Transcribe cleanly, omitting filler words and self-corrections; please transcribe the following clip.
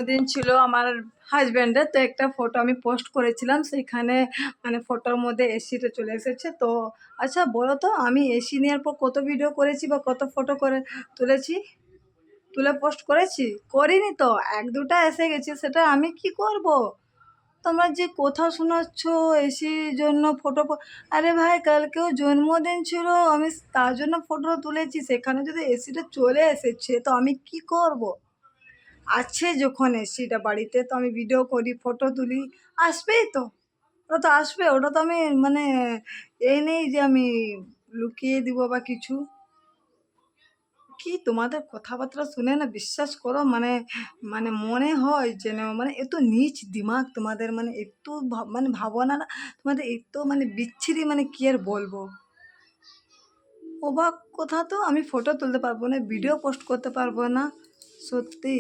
দিন ছিল আমার হাজব্যান্ডের, তো একটা ফটো আমি পোস্ট করেছিলাম, সেখানে মানে ফটোর মধ্যে এসিটা চলে এসেছে। তো আচ্ছা বলো তো, আমি এসি নেওয়ার পর কত ভিডিও করেছি বা কত ফটো করে তুলেছি, তুলে পোস্ট করেছি? করিনি তো, এক দুটা এসে গেছে, সেটা আমি কি করব? তোমরা যে কথা শোনাচ্ছ এসির জন্য ফটো, আরে ভাই কালকেও জন্মদিন ছিল, আমি তার জন্য ফটো তুলেছি, সেখানে যদি এসিটা চলে এসেছে তো আমি কি করব? আছে যখন এসিটা বাড়িতে, তো আমি ভিডিও করি, ফটো তুলি, আসবেই তো, ওটা তো আসবে, ওটা তো আমি মানে এই নেই যে আমি লুকিয়ে দিব বা কিছু। কি তোমাদের কথাবার্তা শুনে না, বিশ্বাস করো, মানে মানে মনে হয় যেন মানে এত নীচ দিমাগ তোমাদের, মানে একটু মানে ভাবনা না তোমাদের, এত মানে বিচ্ছিরি, মানে কি আর বলবো। অবাক কথা তো, আমি ফটো তুলতে পারবো না, ভিডিও পোস্ট করতে পারবো না, সত্যি।